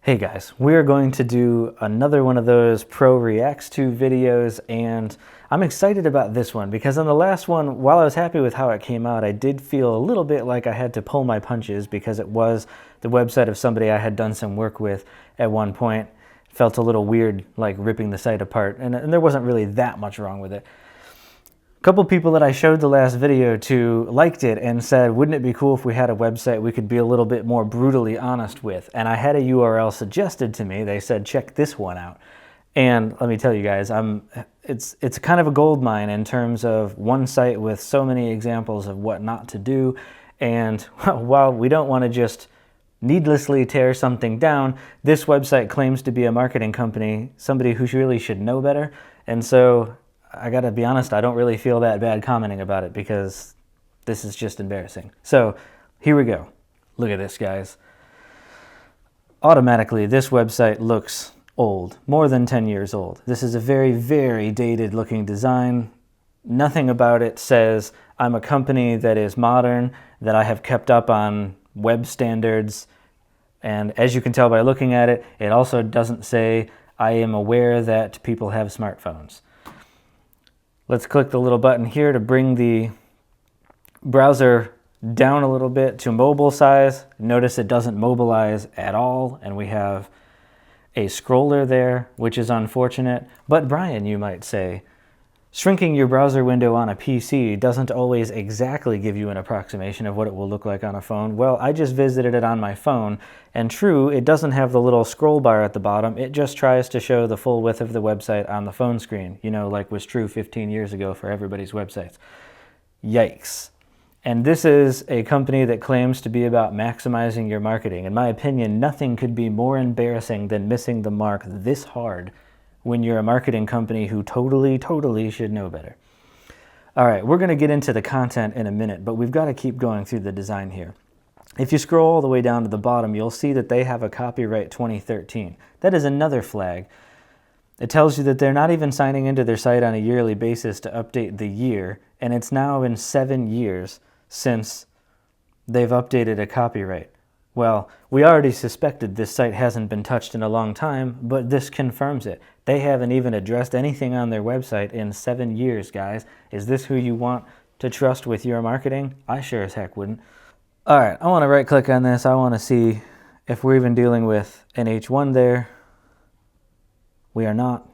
Hey guys, we're going to do another one of those Pro Reacts to videos, and I'm excited about this one because on the last one, while I was happy with how it came out, I did feel a little bit like I had to pull my punches because it was the website of somebody I had done some work with at one point. It felt a little weird, like ripping the site apart, and there wasn't really that much wrong with it. A couple people that I showed the last video to liked it and said, wouldn't it be cool if we had a website we could be a little bit more brutally honest with? And I had a URL suggested to me. They said, check this one out. And let me tell you guys, it's kind of a gold mine in terms of one site with so many examples of what not to do. And while we don't want to just needlessly tear something down, this website claims to be a marketing company, somebody who really should know better. And so I gotta be honest, I don't really feel that bad commenting about it because this is just embarrassing. So here we go. Look at this, guys. Automatically, this website looks old, more than 10 years old. This is a very, very dated looking design. Nothing about it says I'm a company that is modern, that I have kept up on web standards. And as you can tell by looking at it, it also doesn't say I am aware that people have smartphones. Let's click the little button here to bring the browser down a little bit to mobile size. Notice it doesn't mobilize at all, and we have a scroller there, which is unfortunate. But Brian, you might say, shrinking your browser window on a PC doesn't always exactly give you an approximation of what it will look like on a phone. Well, I just visited it on my phone, and true, it doesn't have the little scroll bar at the bottom. It just tries to show the full width of the website on the phone screen, you know, like was true 15 years ago for everybody's websites. Yikes. And this is a company that claims to be about maximizing your marketing. In my opinion, nothing could be more embarrassing than missing the mark this hard when you're a marketing company who totally should know better. All right, we're gonna get into the content in a minute, but we've gotta keep going through the design here. If you scroll all the way down to the bottom, you'll see that they have a copyright 2013. That is another flag. It tells you that they're not even signing into their site on a yearly basis to update the year, and it's now been 7 years since they've updated a copyright. Well, we already suspected this site hasn't been touched in a long time, but this confirms it. They haven't even addressed anything on their website in 7 years, guys. Is this who you want to trust with your marketing? I sure as heck wouldn't. All right, I want to right click on this. I want to see if we're even dealing with an H1 there. We are not.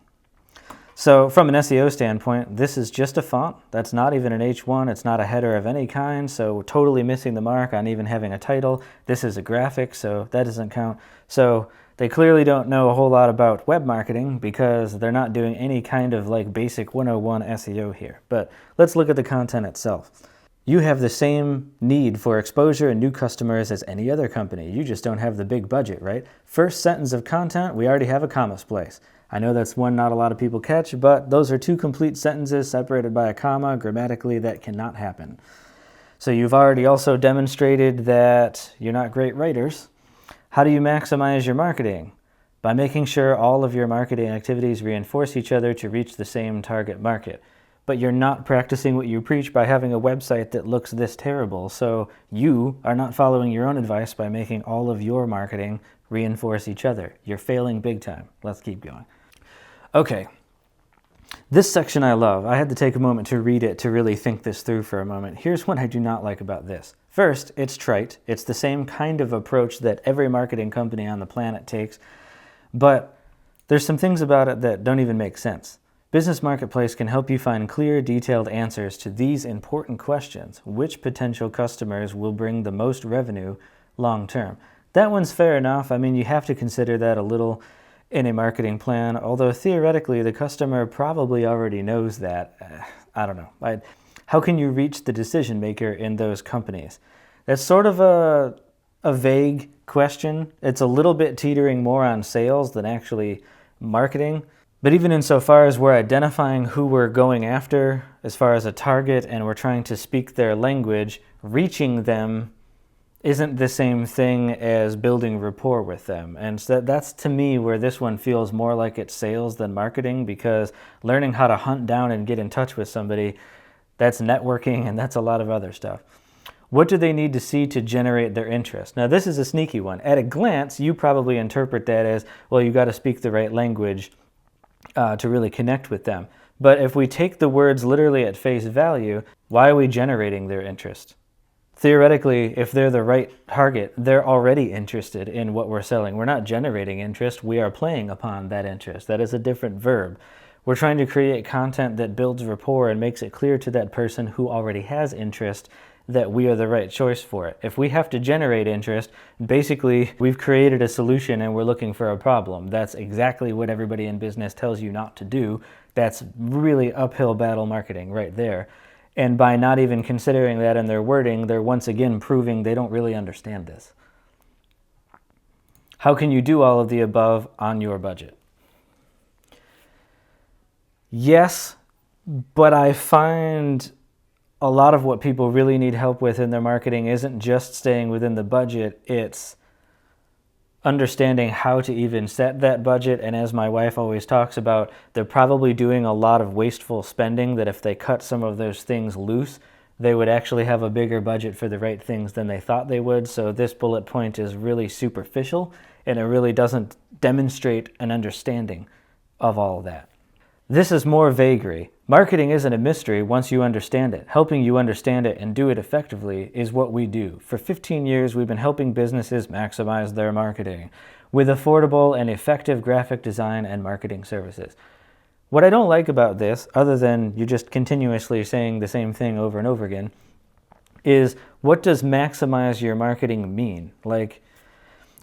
So from an SEO standpoint, this is just a font. That's not even an H1. It's not a header of any kind, so we're totally missing the mark on even having a title. This is a graphic, so that doesn't count. So they clearly don't know a whole lot about web marketing because they're not doing any kind of like basic 101 SEO here. But let's look at the content itself. You have the same need for exposure and new customers as any other company. You just don't have the big budget, right? First sentence of content, we already have a comma place. I know that's one not a lot of people catch, but those are two complete sentences separated by a comma. Grammatically, that cannot happen. So you've already also demonstrated that you're not great writers. How do you maximize your marketing? By making sure all of your marketing activities reinforce each other to reach the same target market. But you're not practicing what you preach by having a website that looks this terrible. So you are not following your own advice by making all of your marketing reinforce each other. You're failing big time. Let's keep going. Okay, this section I love. I had to take a moment to read it to really think this through for a moment. Here's what I do not like about this. First, it's trite. It's the same kind of approach that every marketing company on the planet takes, but there's some things about it that don't even make sense. Business Marketplace can help you find clear, detailed answers to these important questions. Which potential customers will bring the most revenue long term? That one's fair enough. I mean, you have to consider that a little in a marketing plan, although theoretically the customer probably already knows that. I don't know. How can you reach the decision maker in those companies? That's sort of a vague question. It's a little bit teetering more on sales than actually marketing. But even insofar as we're identifying who we're going after as far as a target and we're trying to speak their language, reaching them isn't the same thing as building rapport with them. And so that's to me where this one feels more like it's sales than marketing, because learning how to hunt down and get in touch with somebody, that's networking and that's a lot of other stuff. What do they need to see to generate their interest? Now, this is a sneaky one. At a glance, you probably interpret that as, well, you got to speak the right language to really connect with them. But if we take the words literally at face value, why are we generating their interest? Theoretically, if they're the right target, they're already interested in what we're selling. We're not generating interest, we are playing upon that interest. That is a different verb. We're trying to create content that builds rapport and makes it clear to that person who already has interest that we are the right choice for it. If we have to generate interest, basically we've created a solution and we're looking for a problem. That's exactly what everybody in business tells you not to do. That's really uphill battle marketing right there. And by not even considering that in their wording, they're once again proving they don't really understand this. How can you do all of the above on your budget? Yes, but I find a lot of what people really need help with in their marketing isn't just staying within the budget, it's understanding how to even set that budget. And as my wife always talks about, they're probably doing a lot of wasteful spending that if they cut some of those things loose, they would actually have a bigger budget for the right things than they thought they would. So this bullet point is really superficial and it really doesn't demonstrate an understanding of all of that. This is more vagary. Marketing isn't a mystery once you understand it. Helping you understand it and do it effectively is what we do. For 15 years, we've been helping businesses maximize their marketing with affordable and effective graphic design and marketing services. What I don't like about this, other than you just continuously saying the same thing over and over again, is what does maximize your marketing mean? Like,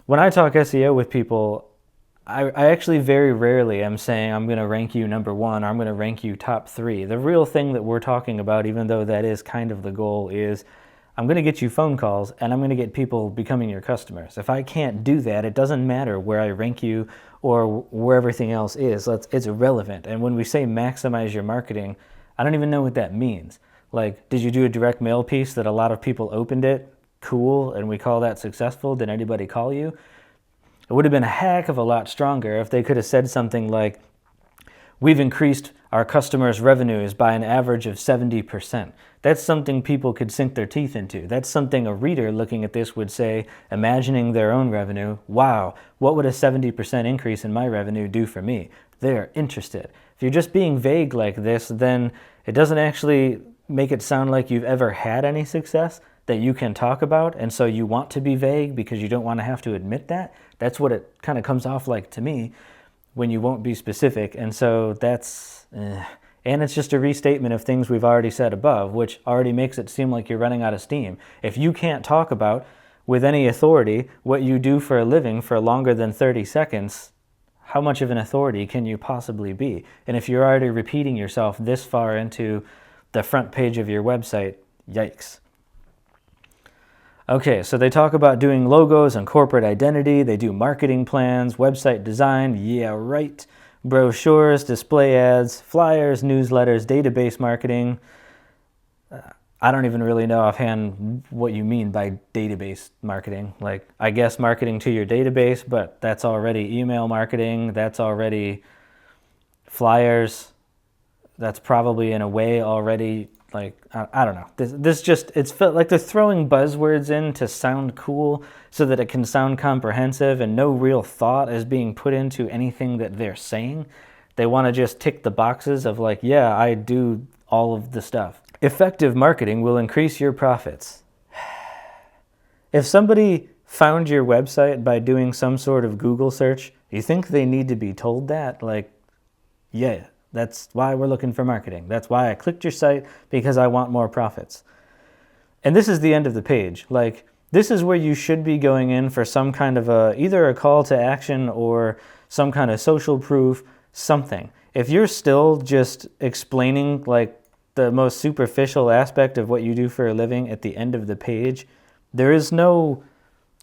when I talk SEO with people, I actually very rarely am saying I'm going to rank you number one or I'm going to rank you top three. The real thing that we're talking about, even though that is kind of the goal, is I'm going to get you phone calls and I'm going to get people becoming your customers. If I can't do that, it doesn't matter where I rank you or where everything else is. It's irrelevant. And when we say maximize your marketing, I don't even know what that means. Like, did you do a direct mail piece that a lot of people opened it? Cool. And we call that successful. Did anybody call you? It would have been a heck of a lot stronger if they could have said something like, we've increased our customers' revenues by an average of 70%. That's something people could sink their teeth into. That's something a reader looking at this would say, imagining their own revenue, wow, what would a 70% increase in my revenue do for me? They're interested. If you're just being vague like this, then it doesn't actually make it sound like you've ever had any success that you can talk about, and so you want to be vague because you don't want to have to admit that. That's what it kind of comes off like to me when you won't be specific, and so that's... And it's just a restatement of things we've already said above, which already makes it seem like you're running out of steam. If you can't talk about, with any authority, what you do for a living for longer than 30 seconds, how much of an authority can you possibly be? And if you're already repeating yourself this far into the front page of your website, yikes. Okay, so they talk about doing logos and corporate identity. They do marketing plans, website design, yeah, right. Brochures, display ads, flyers, newsletters, database marketing. I don't even really know offhand what you mean by database marketing. Like, I guess marketing to your database, but that's already email marketing. That's already flyers. That's probably in a way already, like, I don't know. This just, it's felt like they're throwing buzzwords in to sound cool so that it can sound comprehensive, and no real thought is being put into anything that they're saying. They want to just tick the boxes of like, yeah, I do all of the stuff. Effective marketing will increase your profits. If somebody found your website by doing some sort of Google search, you think they need to be told that? Like, yeah. That's why we're looking for marketing. That's why I clicked your site, because I want more profits. And this is the end of the page. Like, this is where you should be going in for some kind of either a call to action or some kind of social proof, something. If you're still just explaining like the most superficial aspect of what you do for a living at the end of the page, there is no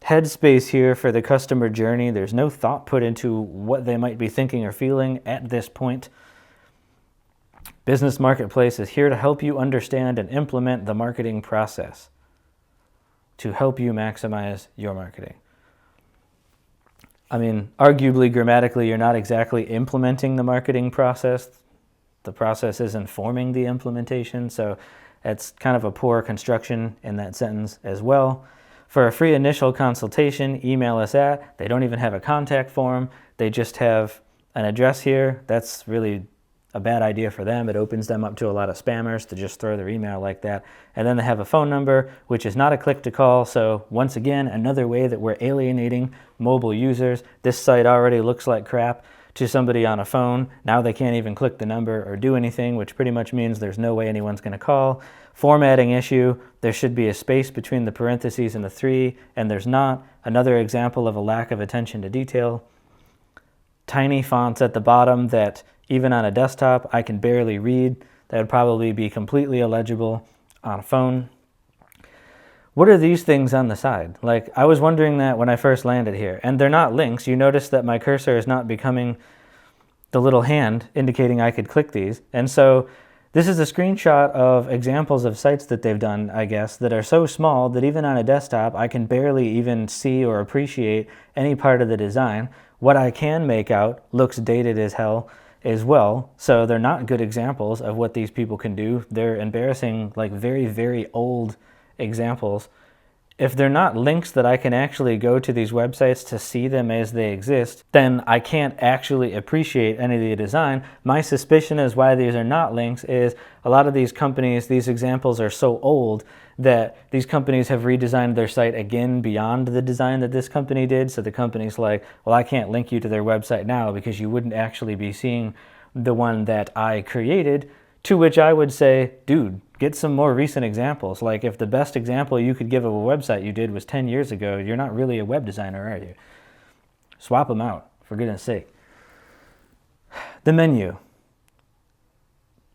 headspace here for the customer journey. There's no thought put into what they might be thinking or feeling at this point. Business Marketplace is here to help you understand and implement the marketing process to help you maximize your marketing. I mean, arguably, grammatically, you're not exactly implementing the marketing process. The process is informing the implementation. So It's kind of a poor construction in that sentence as well. For a free initial consultation, email us at. They don't even have a contact form. They just have an address here. That's really a bad idea for them. It opens them up to a lot of spammers to just throw their email like that. And then they have a phone number, which is not a click to call. So once again, another way that we're alienating mobile users. This site already looks like crap to somebody on a phone. Now they can't even click the number or do anything, which pretty much means there's no way anyone's going to call. Formatting issue, there should be a space between the parentheses and the 3, and there's not. Another example of a lack of attention to detail. Tiny fonts at the bottom that even on a desktop I can barely read. That would probably be completely illegible on a phone. What are these things on the side? Like, I was wondering that when I first landed here, and they're not links. You notice that my cursor is not becoming the little hand indicating I could click these. And so this is a screenshot of examples of sites that they've done, I guess, that are so small that even on a desktop I can barely even see or appreciate any part of the design. What I can make out looks dated as hell as well, so they're not good examples of what these people can do. They're embarrassing, like very, very old examples. If they're not links that I can actually go to these websites to see them as they exist, then I can't actually appreciate any of the design. My suspicion is why these are not links is a lot of these companies, these examples are so old that these companies have redesigned their site again beyond the design that this company did. So the company's like, well, I can't link you to their website now because you wouldn't actually be seeing the one that I created. To which I would say, dude, get some more recent examples. Like, if the best example you could give of a website you did was 10 years ago, you're not really a web designer, are you? Swap them out, for goodness sake. The menu.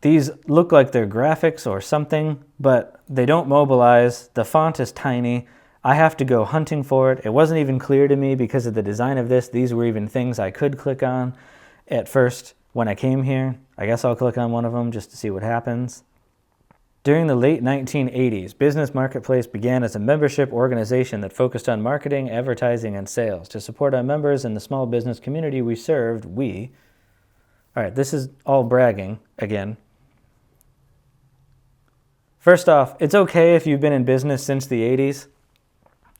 These look like they're graphics or something, but they don't mobilize. The font is tiny. I have to go hunting for it. It wasn't even clear to me because of the design of this. These were even things I could click on at first when I came here. I guess I'll click on one of them just to see what happens. During the late 1980s, Business Marketplace began as a membership organization that focused on marketing, advertising, and sales. To support our members and the small business community we served, all right, this is all bragging again. First off, it's okay if you've been in business since the 80s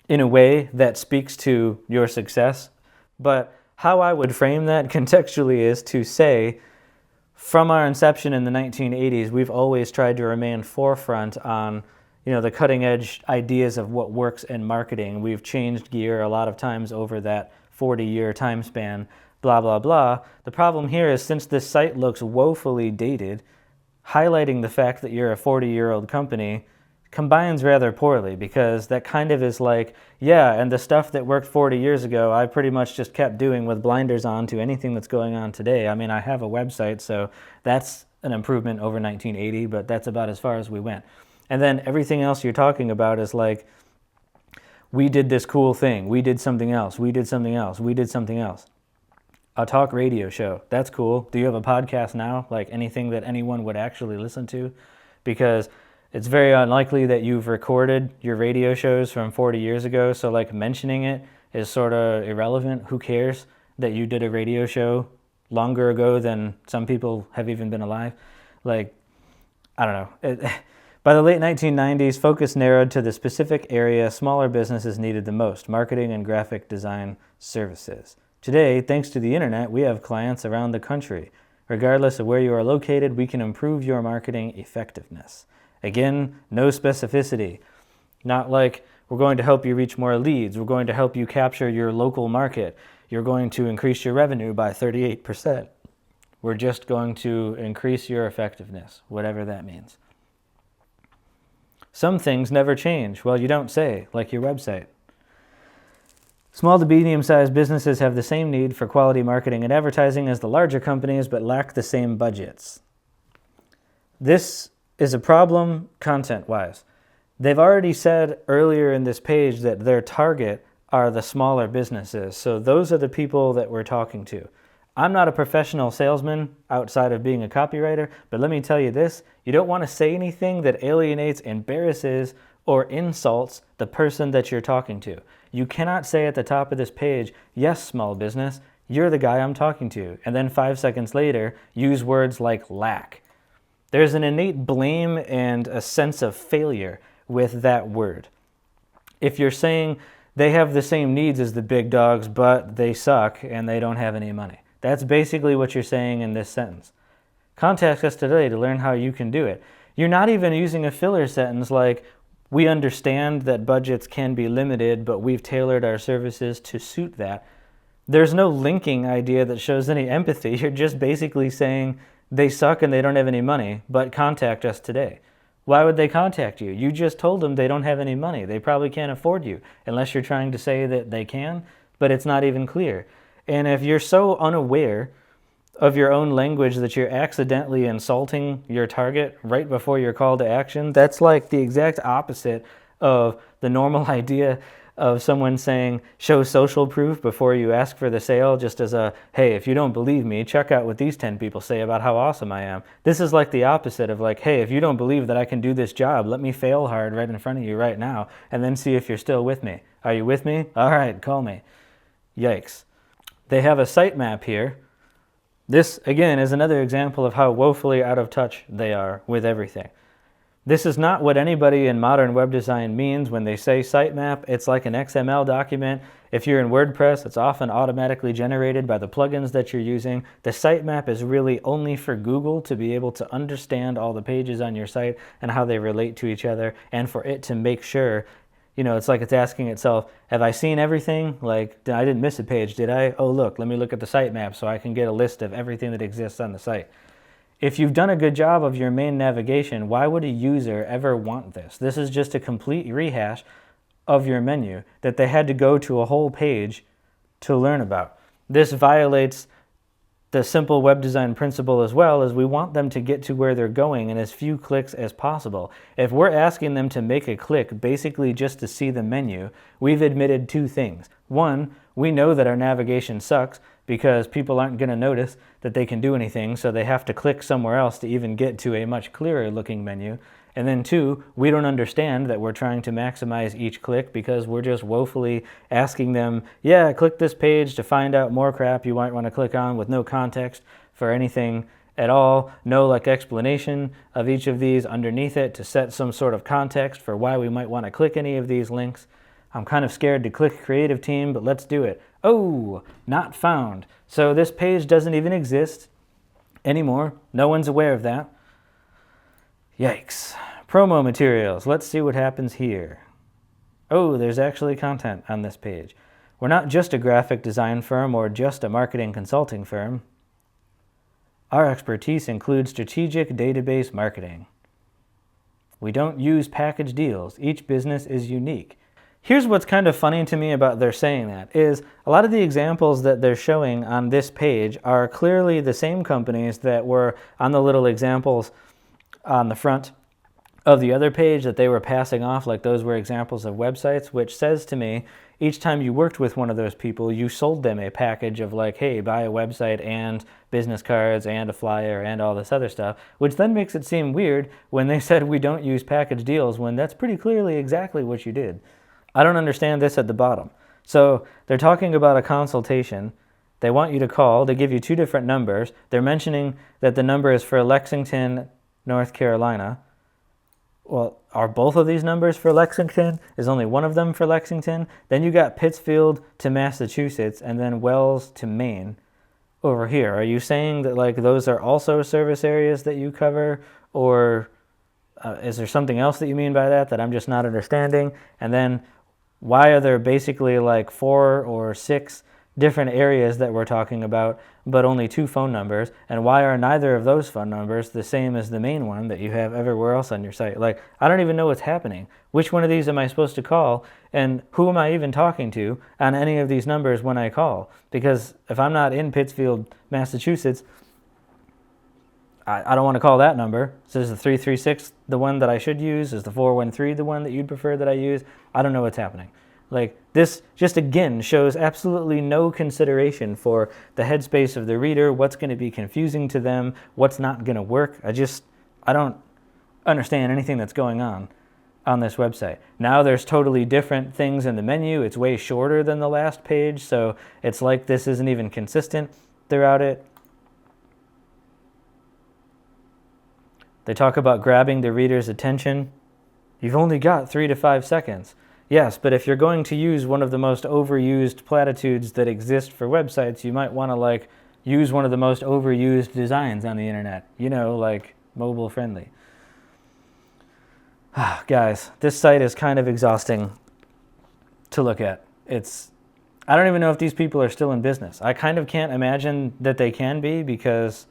in a way that speaks to your success, but how I would frame that contextually is to say, from our inception in the 1980s, we've always tried to remain forefront on, the cutting edge ideas of what works in marketing. We've changed gear a lot of times over that 40-year time span, blah, blah, blah. The problem here is since this site looks woefully dated, highlighting the fact that you're a 40-year-old company combines rather poorly, because that kind of is like, yeah, and the stuff that worked 40 years ago, I pretty much just kept doing with blinders on to anything that's going on today. I mean, I have a website, so that's an improvement over 1980, but that's about as far as we went. And then everything else you're talking about is like, we did this cool thing, we did something else, we did something else, we did something else. A talk radio show, that's cool. Do you have a podcast now? Like anything that anyone would actually listen to? Because it's very unlikely that you've recorded your radio shows from 40 years ago, so like mentioning it is sort of irrelevant. Who cares that you did a radio show longer ago than some people have even been alive? Like, I don't know. By the late 1990s, focus narrowed to the specific area smaller businesses needed the most, marketing and graphic design services. Today, thanks to the internet, we have clients around the country. Regardless of where you are located, we can improve your marketing effectiveness. Again, no specificity. Not like we're going to help you reach more leads. We're going to help you capture your local market. You're going to increase your revenue by 38%. We're just going to increase your effectiveness, whatever that means. Some things never change. Well, you don't say, like your website. Small to medium-sized businesses have the same need for quality marketing and advertising as the larger companies, but lack the same budgets. This is a problem content-wise. They've already said earlier in this page that their target are the smaller businesses. So those are the people that we're talking to. I'm not a professional salesman outside of being a copywriter, but let me tell you this, you don't want to say anything that alienates, embarrasses, or insults the person that you're talking to. You cannot say at the top of this page, yes, small business, you're the guy I'm talking to, and then 5 seconds later, use words like lack. There's an innate blame and a sense of failure with that word. If you're saying they have the same needs as the big dogs, but they suck and they don't have any money, that's basically what you're saying in this sentence. Contact us today to learn how you can do it. You're not even using a filler sentence like, we understand that budgets can be limited, but we've tailored our services to suit that. There's no linking idea that shows any empathy. You're just basically saying they suck and they don't have any money, but contact us today. Why would they contact you? You just told them they don't have any money. They probably can't afford you, unless you're trying to say that they can, but it's not even clear. And if you're so unaware of your own language that you're accidentally insulting your target right before your call to action, that's like the exact opposite of the normal idea of someone saying, show social proof before you ask for the sale, just as a, hey, if you don't believe me, check out what these 10 people say about how awesome I am. This is like the opposite of like, hey, if you don't believe that I can do this job, let me fail hard right in front of you right now, and then see if you're still with me. Are you with me? All right, call me. Yikes. They have a sitemap here. This, again, is another example of how woefully out of touch they are with everything. This is not what anybody in modern web design means when they say sitemap. It's like an XML document. If you're in WordPress, it's often automatically generated by the plugins that you're using. The sitemap is really only for Google to be able to understand all the pages on your site and how they relate to each other, and for it to make sure, you know, it's like it's asking itself, have I seen everything? Like, I didn't miss a page, did I? Oh, look, let me look at the sitemap so I can get a list of everything that exists on the site. If you've done a good job of your main navigation, why would a user ever want this? This is just a complete rehash of your menu that they had to go to a whole page to learn about. This violates the simple web design principle as well, as we want them to get to where they're going in as few clicks as possible. If we're asking them to make a click basically just to see the menu, we've admitted two things. One, we know that our navigation sucks because people aren't going to notice that they can do anything, so they have to click somewhere else to even get to a much clearer looking menu. And then two, we don't understand that we're trying to maximize each click because we're just woefully asking them, yeah, click this page to find out more crap you might want to click on with no context for anything at all, no like explanation of each of these underneath it to set some sort of context for why we might want to click any of these links. I'm kind of scared to click Creative Team, but let's do it. Oh, not found. So this page doesn't even exist anymore. No one's aware of that. Yikes. Promo materials. Let's see what happens here. Oh, there's actually content on this page. We're not just a graphic design firm or just a marketing consulting firm. Our expertise includes strategic database marketing. We don't use package deals. Each business is unique. Here's what's kind of funny to me about their saying that, is a lot of the examples that they're showing on this page are clearly the same companies that were on the little examples on the front of the other page that they were passing off like those were examples of websites, which says to me each time you worked with one of those people, you sold them a package of like, hey, buy a website and business cards and a flyer and all this other stuff, which then makes it seem weird when they said we don't use package deals when that's pretty clearly exactly what you did. I don't understand this at the bottom. So they're talking about a consultation. They want you to call. They give you two different numbers. They're mentioning that the number is for Lexington, North Carolina. Well, are both of these numbers for Lexington? Is only one of them for Lexington? Then you got Pittsfield to Massachusetts and then Wells to Maine over here. Are you saying that like those are also service areas that you cover, or is there something else that you mean by that I'm just not understanding? And then why are there basically like 4 or 6 different areas that we're talking about, but only 2 phone numbers? And why are neither of those phone numbers the same as the main one that you have everywhere else on your site? Like, I don't even know what's happening. Which one of these am I supposed to call? And who am I even talking to on any of these numbers when I call? Because if I'm not in Pittsfield, Massachusetts, I don't want to call that number. So is the 336 the one that I should use? Is the 413 the one that you'd prefer that I use? I don't know what's happening. Like, this just again shows absolutely no consideration for the headspace of the reader, what's going to be confusing to them, what's not going to work. I don't understand anything that's going on this website. Now there's totally different things in the menu. It's way shorter than the last page, so it's like this isn't even consistent throughout it. They talk about grabbing the reader's attention. You've only got 3 to 5 seconds. Yes, but if you're going to use one of the most overused platitudes that exist for websites, you might want to like use one of the most overused designs on the internet. You know, like mobile friendly. Guys, this site is kind of exhausting to look at. I don't even know if these people are still in business. I kind of can't imagine that they can be, because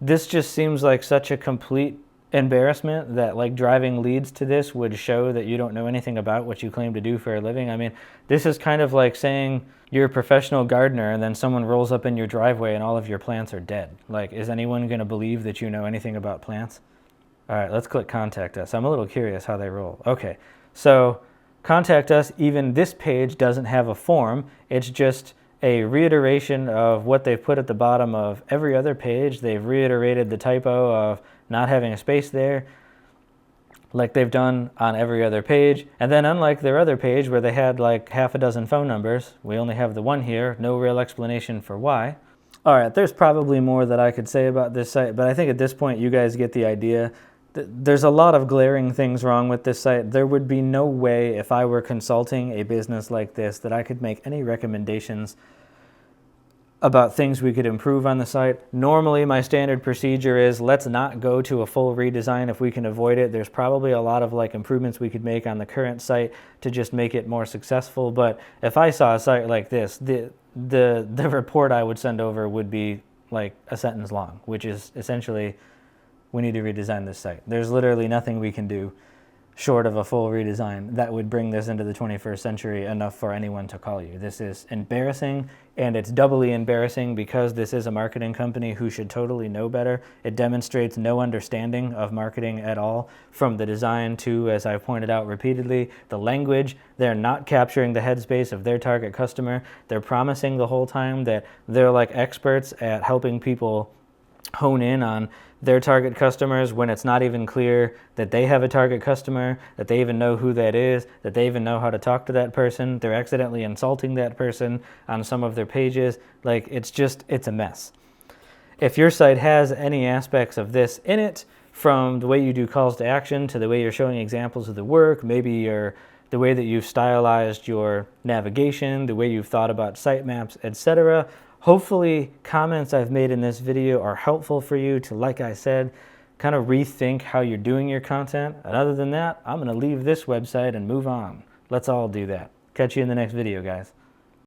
this just seems like such a complete embarrassment that like driving leads to this would show that you don't know anything about what you claim to do for a living. I mean, this is kind of like saying you're a professional gardener and then someone rolls up in your driveway and all of your plants are dead. Like, is anyone going to believe that you know anything about plants? All right, let's click contact us. I'm a little curious how they roll. Okay, so contact us. Even this page doesn't have a form. It's just a reiteration of what they've put at the bottom of every other page. They've reiterated the typo of not having a space there, like they've done on every other page. And then unlike their other page where they had like half a dozen phone numbers, we only have the one here, no real explanation for why. All right, there's probably more that I could say about this site, but I think at this point you guys get the idea. There's a lot of glaring things wrong with this site. There would be no way, if I were consulting a business like this, that I could make any recommendations about things we could improve on the site. Normally, my standard procedure is let's not go to a full redesign if we can avoid it. There's probably a lot of like improvements we could make on the current site to just make it more successful. But if I saw a site like this, the report I would send over would be like a sentence long, which is essentially, we need to redesign this site. There's literally nothing we can do short of a full redesign that would bring this into the 21st century enough for anyone to call you. This is embarrassing, and it's doubly embarrassing because this is a marketing company who should totally know better. It demonstrates no understanding of marketing at all, from the design to, as I've pointed out repeatedly, the language. They're not capturing the headspace of their target customer. They're promising the whole time that they're like experts at helping people hone in on their target customers, when it's not even clear that they have a target customer, that they even know who that is, that they even know how to talk to that person. They're accidentally insulting that person on some of their pages. Like, it's a mess. If your site has any aspects of this in it, from the way you do calls to action to the way you're showing examples of the work, maybe the way that you've stylized your navigation, the way you've thought about sitemaps, etc., hopefully comments I've made in this video are helpful for you to, like I said, kind of rethink how you're doing your content. And other than that, I'm going to leave this website and move on. Let's all do that. Catch you in the next video, guys.